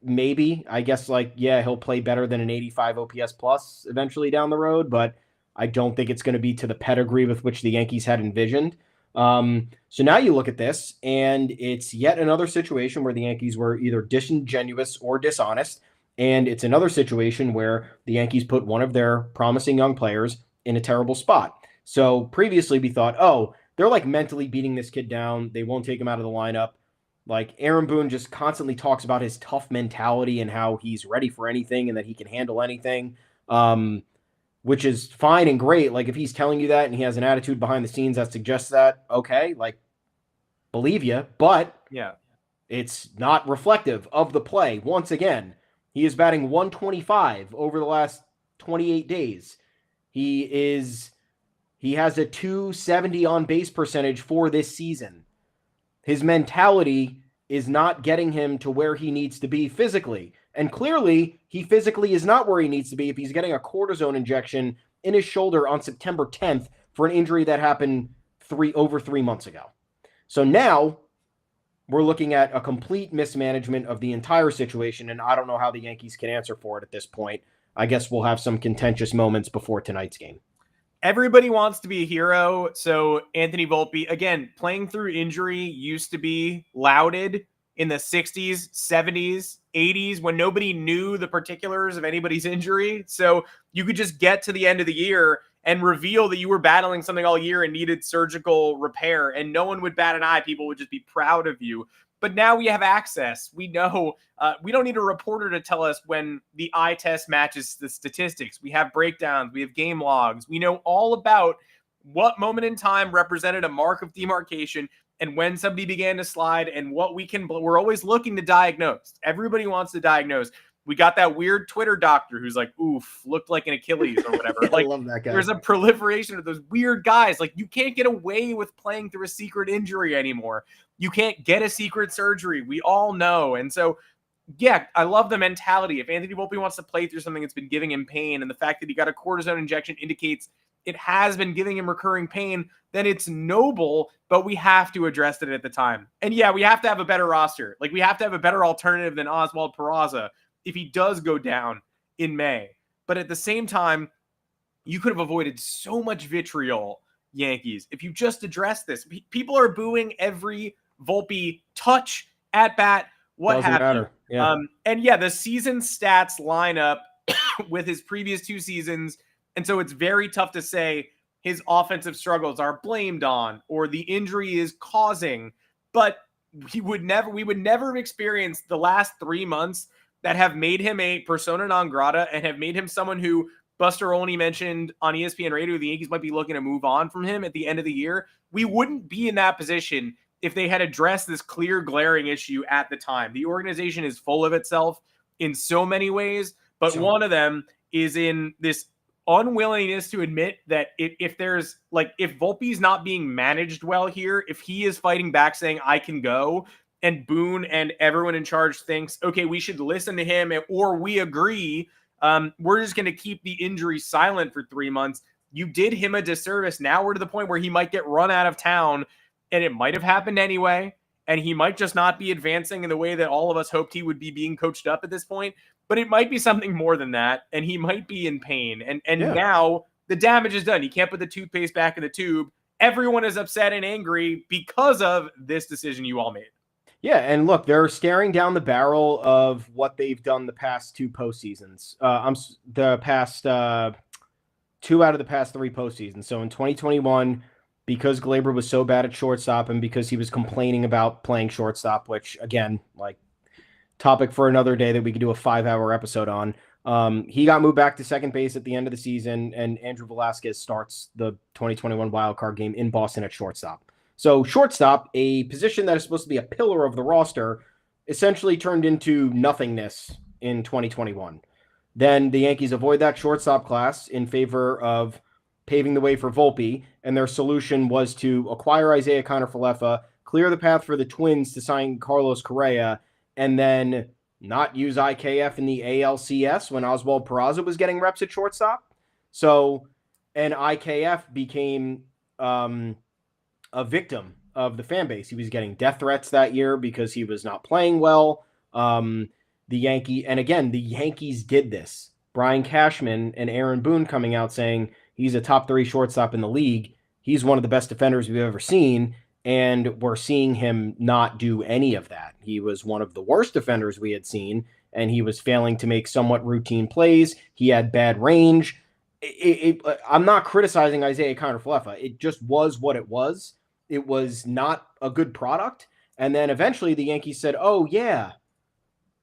Maybe. I guess, like, yeah, he'll play better than an 85 OPS plus eventually down the road, but I don't think it's going to be to the pedigree with which the Yankees had envisioned. So now you look at this, and it's yet another situation where the Yankees were either disingenuous or dishonest, and it's another situation where the Yankees put one of their promising young players in a terrible spot. So previously we thought, oh, they're like mentally beating this kid down. They won't take him out of the lineup. Like, Aaron Boone just constantly talks about his tough mentality and how he's ready for anything and that he can handle anything, which is fine and great. Like, if he's telling you that and he has an attitude behind the scenes that suggests that, okay, like, believe you. But yeah, it's not reflective of the play. Once again, he is batting 125 over the last 28 days. He has a 270 on base percentage for this season. His mentality is not getting him to where he needs to be physically. And clearly, he physically is not where he needs to be if he's getting a cortisone injection in his shoulder on September 10th for an injury that happened over 3 months ago. So now we're looking at a complete mismanagement of the entire situation, and I don't know how the Yankees can answer for it at this point. I guess we'll have some contentious moments before tonight's game. Everybody wants to be a hero. So Anthony Volpe, again, playing through injury used to be lauded in the 60s, 70s, 80s, when nobody knew the particulars of anybody's injury. So you could just get to the end of the year and reveal that you were battling something all year and needed surgical repair, and no one would bat an eye. People would just be proud of you. But now we have access. We know we don't need a reporter to tell us when the eye test matches the statistics. We have breakdowns. We have game logs. We know all about what moment in time represented a mark of demarcation and when somebody began to slide and what we're always looking to diagnose. Everybody wants to diagnose. We got that weird Twitter doctor who's like, oof, looked like an Achilles or whatever. Like, I love that guy. There's a proliferation of those weird guys. Like, you can't get away with playing through a secret injury anymore. You can't get a secret surgery. We all know. And so, yeah, I love the mentality. If Anthony Volpe wants to play through something that's been giving him pain, and the fact that he got a cortisone injection indicates it has been giving him recurring pain, then it's noble, but we have to address it at the time. And yeah, we have to have a better roster. Like, we have to have a better alternative than Oswald Peraza if he does go down in May. But at the same time, you could have avoided so much vitriol, Yankees, if you just addressed this. People are booing every Volpe touch, at bat, what Doesn't happened. matter. Yeah. And yeah, the season stats line up with his previous 2 seasons. And so it's very tough to say his offensive struggles are blamed on or the injury is causing. But we would never have experienced the last 3 months that have made him a persona non grata and have made him someone who Buster Olney mentioned on ESPN Radio the Yankees might be looking to move on from him at the end of the year. We wouldn't be in that position if they had addressed this clear, glaring issue at the time. The organization is full of itself in so many ways, but one of them is in this unwillingness to admit that if Volpe's not being managed well here, if he is fighting back saying, I can go, and Boone and everyone in charge thinks, okay, we should listen to him, or we agree, we're just going to keep the injury silent for 3 months. You did him a disservice. Now we're to the point where he might get run out of town, and it might have happened anyway, and he might just not be advancing in the way that all of us hoped he would be being coached up at this point. But it might be something more than that, and he might be in pain. And now the damage is done. He can't put the toothpaste back in the tube. Everyone is upset and angry because of this decision you all made. Yeah, and look, they're staring down the barrel of what they've done the past 2 postseasons. The past 2 out of the past 3 postseasons. So in 2021, because Glaber was so bad at shortstop and because he was complaining about playing shortstop, which, again, like, topic for another day that we could do a 5-hour episode on. He got moved back to second base at the end of the season, and Andrew Velasquez starts the 2021 wildcard game in Boston at shortstop. So shortstop, a position that is supposed to be a pillar of the roster, essentially turned into nothingness in 2021. Then the Yankees avoid that shortstop class in favor of paving the way for Volpe, and their solution was to acquire Isaiah Kiner-Falefa, clear the path for the Twins to sign Carlos Correa, and then not use IKF in the ALCS when Oswald Peraza was getting reps at shortstop. So, and IKF became a victim of the fan base. He was getting death threats that year because he was not playing well. The Yankees did this. Brian Cashman and Aaron Boone coming out saying he's a top 3 shortstop in the league. He's one of the best defenders we've ever seen. And we're seeing him not do any of that. He was one of the worst defenders we had seen, and he was failing to make somewhat routine plays. He had bad range. I'm not criticizing Isaiah Kiner-Falefa. It just was what it was. It was not a good product. And then eventually the Yankees said, oh, yeah,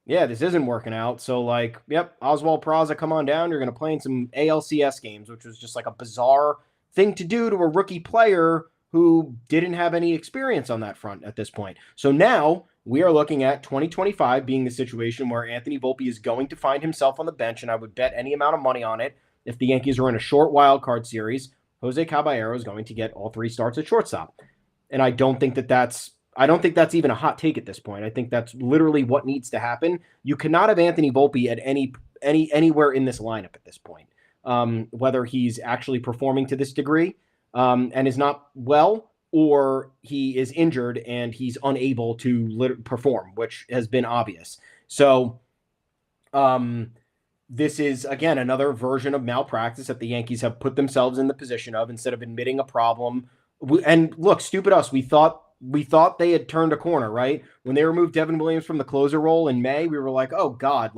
this isn't working out. So, Oswald Peraza, come on down. You're going to play in some ALCS games, which was just like a bizarre thing to do to a rookie player who didn't have any experience on that front at this point. So now we are looking at 2025 being the situation where Anthony Volpe is going to find himself on the bench, and I would bet any amount of money on it. If the Yankees are in a short wild card series, Jose Caballero is going to get all 3 starts at shortstop. And I don't think that's even a hot take at this point. I think that's literally what needs to happen. You cannot have Anthony Volpe at anywhere in this lineup at this point, whether he's actually performing to this degree and is not well, or he is injured and he's unable to perform, which has been obvious. So this is, again, another version of malpractice that the Yankees have put themselves in the position of instead of admitting a problem. And look, stupid us, we thought they had turned a corner, right? When they removed Devin Williams from the closer role in May, we were like, oh God,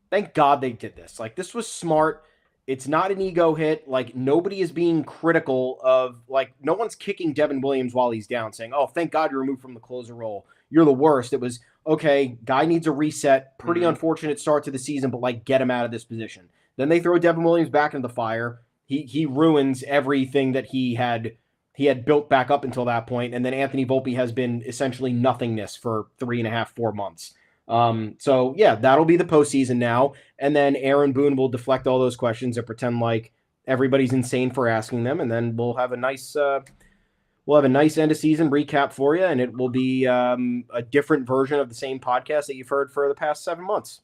thank God they did this. This was smart. It's not an ego hit. Nobody is being critical of, no one's kicking Devin Williams while he's down saying, oh, thank God you're removed from the closer role. You're the worst. It was, okay, guy needs a reset. Pretty unfortunate start to the season, but get him out of this position. Then they throw Devin Williams back into the fire. He ruins everything that he had built back up until that point. And then Anthony Volpe has been essentially nothingness for 3.5, 4 months. So yeah, that'll be the postseason now. And then Aaron Boone will deflect all those questions and pretend like everybody's insane for asking them. And then we'll have a nice end of season recap for you. And it will be a different version of the same podcast that you've heard for the past 7 months.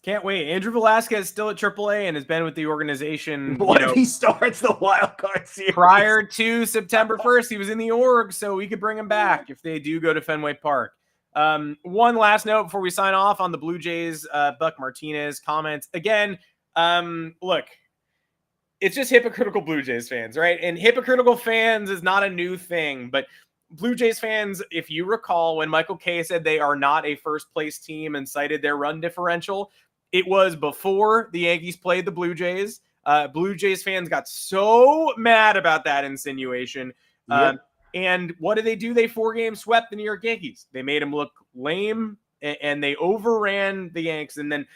Can't wait. Andrew Velasquez still at AAA and has been with the organization. What if he starts the wild card series? Prior to September 1st, he was in the org, so we could bring him back if they do go to Fenway Park. One last note before we sign off on the Blue Jays, Buck Martinez comments. Again, look, it's just hypocritical Blue Jays fans, right? And hypocritical fans is not a new thing, but Blue Jays fans, if you recall, when Michael Kay said they are not a first-place team and cited their run differential, it was before the Yankees played the Blue Jays. Blue Jays fans got so mad about that insinuation. Yep. And what did they do? They 4-game swept the New York Yankees. They made them look lame, and they overran the Yanks. And then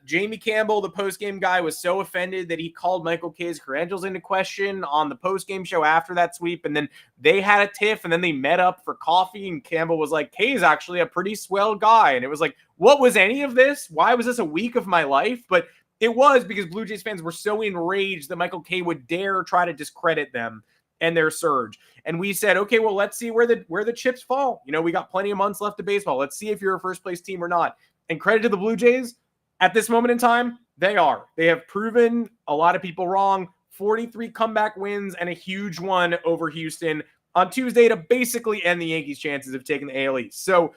Jamie Campbell, the postgame guy, was so offended that he called Michael Kay's credentials into question on the postgame show after that sweep. And then they had a tiff, and then they met up for coffee, and Campbell was like, Kay's actually a pretty swell guy. And it was like, what was any of this? Why was this a week of my life? But it was because Blue Jays fans were so enraged that Michael Kay would dare try to discredit them and their surge. And we said, okay, well, let's see where the chips fall. We got plenty of months left of baseball. Let's see if you're a first place team or not. And credit to the Blue Jays, at this moment in time, they are. They have proven a lot of people wrong. 43 comeback wins and a huge one over Houston on Tuesday to basically end the Yankees' chances of taking the AL East. So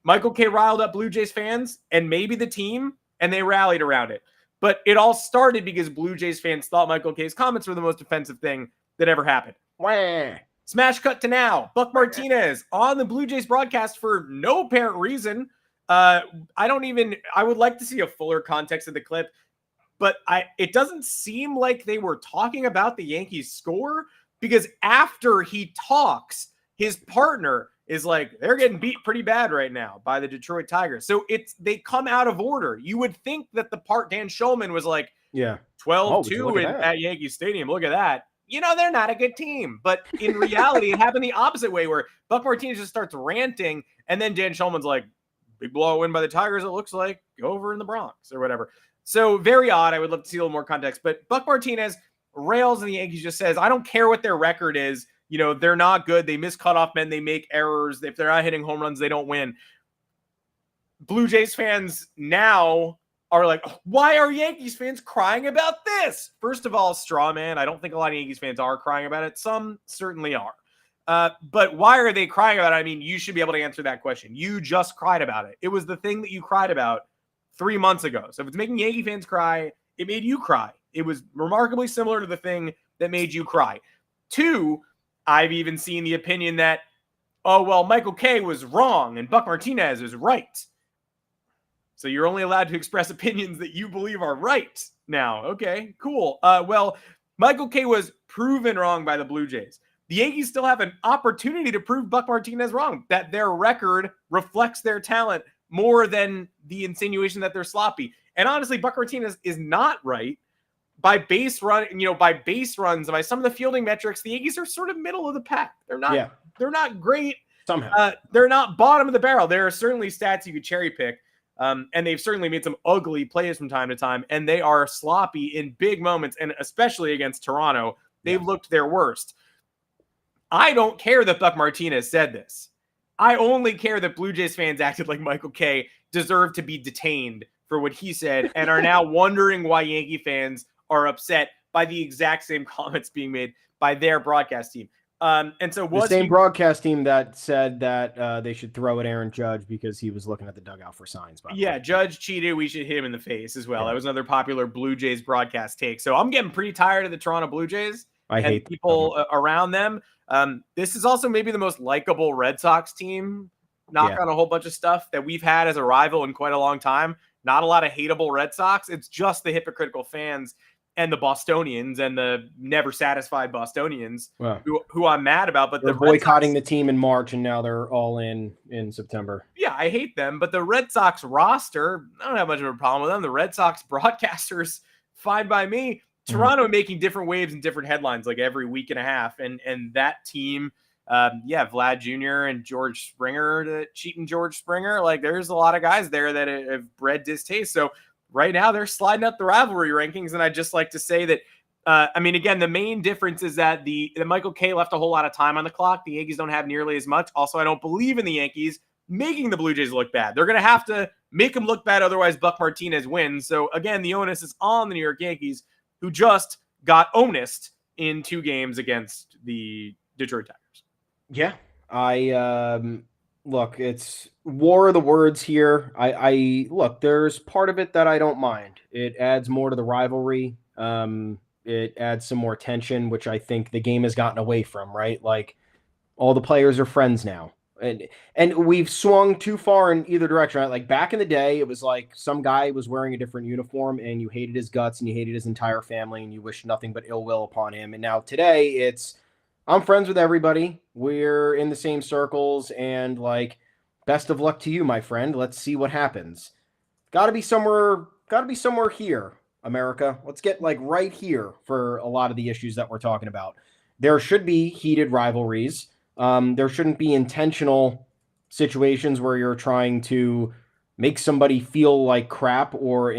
Michael Kay riled up Blue Jays fans and maybe the team, and they rallied around it. But it all started because Blue Jays fans thought Michael Kay's comments were the most offensive thing that ever happened. Wah. Smash cut to now. Buck Martinez on the Blue Jays broadcast for no apparent reason. I would like to see a fuller context of the clip, but it doesn't seem like they were talking about the Yankees score, because after he talks, his partner is like, they're getting beat pretty bad right now by the Detroit Tigers. So they come out of order. You would think that Dan Schulman was like, 12-2 at Yankee Stadium. Look at that. They're not a good team. But in reality, it happened the opposite way, where Buck Martinez just starts ranting, and then Dan Schulman's like, big blowout win by the Tigers, it looks like, go over in the Bronx or whatever. So very odd. I would love to see a little more context. But Buck Martinez, rails on the Yankees, just says, I don't care what their record is. You know, they're not good. They miss cutoff men. They make errors. If they're not hitting home runs, they don't win. Blue Jays fans now are like, why are Yankees fans crying about this? First of all, straw man. I don't think a lot of Yankees fans are crying about it. Some certainly are. But why are they crying about it? I mean, you should be able to answer that question. You just cried about it. It was the thing that you cried about 3 months ago. So if it's making Yankee fans cry, it made you cry. It was remarkably similar to the thing that made you cry. 2, I've even seen the opinion that, oh, well, Michael Kay was wrong and Buck Martinez was right. So you're only allowed to express opinions that you believe are right now. Okay, cool. Well, Michael Kay was proven wrong by the Blue Jays. The Yankees still have an opportunity to prove Buck Martinez wrong, that their record reflects their talent more than the insinuation that they're sloppy. And honestly, Buck Martinez is not right. By base runs, by some of the fielding metrics, the Yankees are sort of middle of the pack. They're not great. Somehow. They're not bottom of the barrel. There are certainly stats you could cherry pick. And they've certainly made some ugly plays from time to time, and they are sloppy in big moments, and especially against Toronto, they've looked their worst. I don't care that Buck Martinez said this. I only care that Blue Jays fans acted like Michael Kay deserved to be detained for what he said and are now wondering why Yankee fans are upset by the exact same comments being made by their broadcast team. And so the same broadcast team that said that they should throw at Aaron Judge because he was looking at the dugout for signs. Yeah, Judge cheated. We should hit him in the face as well. Yeah. That was another popular Blue Jays broadcast take. So I'm getting pretty tired of the Toronto Blue Jays. I hate people around them. This is also maybe the most likable Red Sox team, knock on a whole bunch of stuff that we've had as a rival in quite a long time. Not a lot of hateable Red Sox. It's just the hypocritical fans and the Bostonians and the never satisfied Bostonians who I'm mad about. But they're boycotting the team in March, and now they're all in September. Yeah, I hate them. But the Red Sox roster, I don't have much of a problem with them. The Red Sox broadcasters, fine by me. Toronto making different waves and different headlines like every week and a half. And that team, Vlad Jr. and George Springer, cheating George Springer. Like there's a lot of guys there that have bred distaste. So right now they're sliding up the rivalry rankings. And I'd just like to say that, again, the main difference is that the Michael Kay left a whole lot of time on the clock. The Yankees don't have nearly as much. Also, I don't believe in the Yankees making the Blue Jays look bad. They're going to have to make them look bad. Otherwise Buck Martinez wins. So again, the onus is on the New York Yankees, who just got onused in 2 games against the Detroit Tigers. Yeah, look, it's war of the words here. I look, there's part of it that I don't mind. It adds more to the rivalry. It adds some more tension, which I think the game has gotten away from, right? Like all the players are friends now. And we've swung too far in either direction, right? Like back in the day, it was like some guy was wearing a different uniform and you hated his guts and you hated his entire family and you wished nothing but ill will upon him. And now today it's, I'm friends with everybody. We're in the same circles and like, best of luck to you, my friend. Let's see what happens. Gotta be somewhere here, America. Let's get like right here for a lot of the issues that we're talking about. There should be heated rivalries. There shouldn't be intentional situations where you're trying to make somebody feel like crap or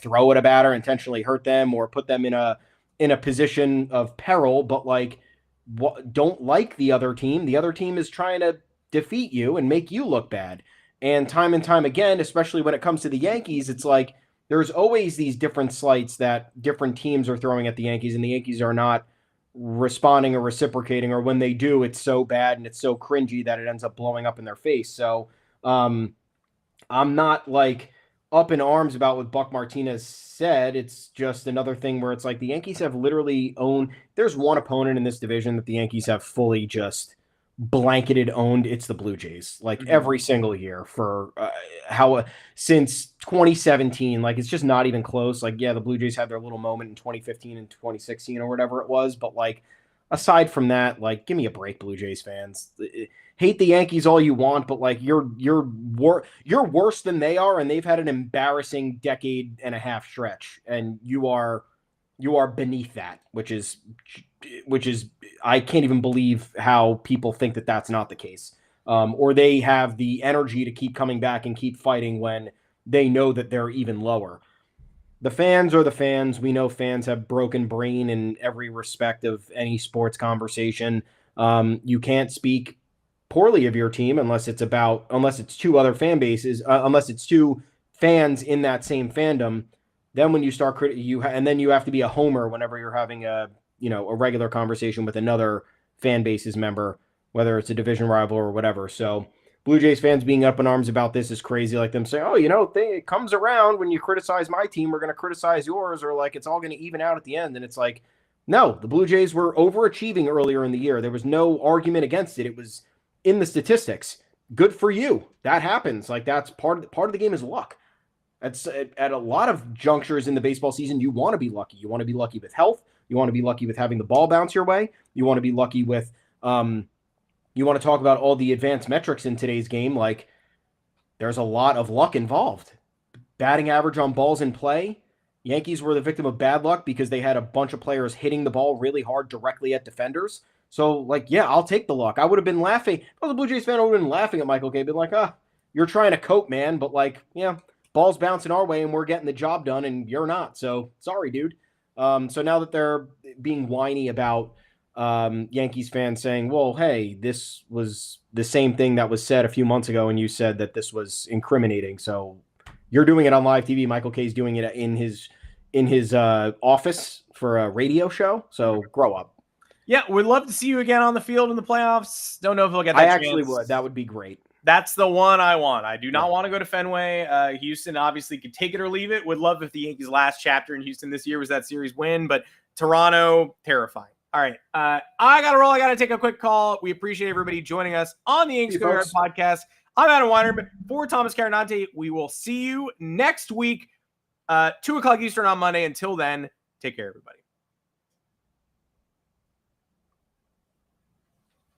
throw at a batter, intentionally hurt them or put them in a position of peril, but like don't like the other team. The other team is trying to defeat you and make you look bad. And time again, especially when it comes to the Yankees, it's like there's always these different slights that different teams are throwing at the Yankees, and the Yankees are not responding or reciprocating, or when they do, it's so bad and it's so cringy that it ends up blowing up in their face. So I'm not like up in arms about what Buck Martinez said. It's just another thing where it's like the Yankees have literally there's one opponent in this division that the Yankees have fully just blanketed owned. It's the Blue Jays, like every single year for since 2017. Like it's just not even close. Like, yeah, the Blue Jays had their little moment in 2015 and 2016 or whatever it was, but like aside from that, like give me a break, Blue Jays fans. Hate the Yankees all you want, but like you're worse than they are, and they've had an embarrassing decade and a half stretch, and you are beneath that, which is I can't even believe how people think that that's not the case. Or they have the energy to keep coming back and keep fighting when they know that they're even lower. the fans are the fans. We know fans have broken brain in every respect of any sports conversation. You can't speak poorly of your team unless it's two other fan bases, unless it's two fans in that same fandom. Then when you start and then you have to be a homer whenever you're having a regular conversation with another fan base's member, whether it's a division rival or whatever. So Blue Jays fans being up in arms about this is crazy. Like them saying, oh, it comes around when you criticize my team, we're going to criticize yours, or like it's all going to even out at the end. And it's like, no, the Blue Jays were overachieving earlier in the year. There was no argument against it. It was in the statistics. Good for you. That happens. Like that's part of the game is luck. That's at a lot of junctures in the baseball season. You want to be lucky. You want to be lucky with health. You want to be lucky with having the ball bounce your way. You want to be lucky with, you want to talk about all the advanced metrics in today's game. Like there's a lot of luck involved. Batting average on balls in play. Yankees were the victim of bad luck because they had a bunch of players hitting the ball really hard directly at defenders. So like, yeah, I'll take the luck. I would have been laughing. If I was a Blue Jays fan, I would have been laughing at Michael Kay, been like, you're trying to cope, man. But like, yeah, ball's bouncing our way and we're getting the job done and you're not. So sorry, dude. So now that they're being whiny about Yankees fans saying, well, hey, this was the same thing that was said a few months ago and you said that this was incriminating. So you're doing it on live TV. Michael Kay's doing it in his office for a radio show. So grow up. Yeah, we'd love to see you again on the field in the playoffs. Don't know if we'll get that chance. I actually would. That would be great. That's the one I want. I do not want to go to Fenway. Houston obviously could take it or leave it. Would love if the Yankees' last chapter in Houston this year was that series win, but Toronto, terrifying. All right. I got to roll. I got to take a quick call. We appreciate everybody joining us on the Yanks Go Yard podcast. I'm Adam Weinrib for Thomas Carranante. We will see you next week, 2:00 Eastern on Monday. Until then, take care, everybody.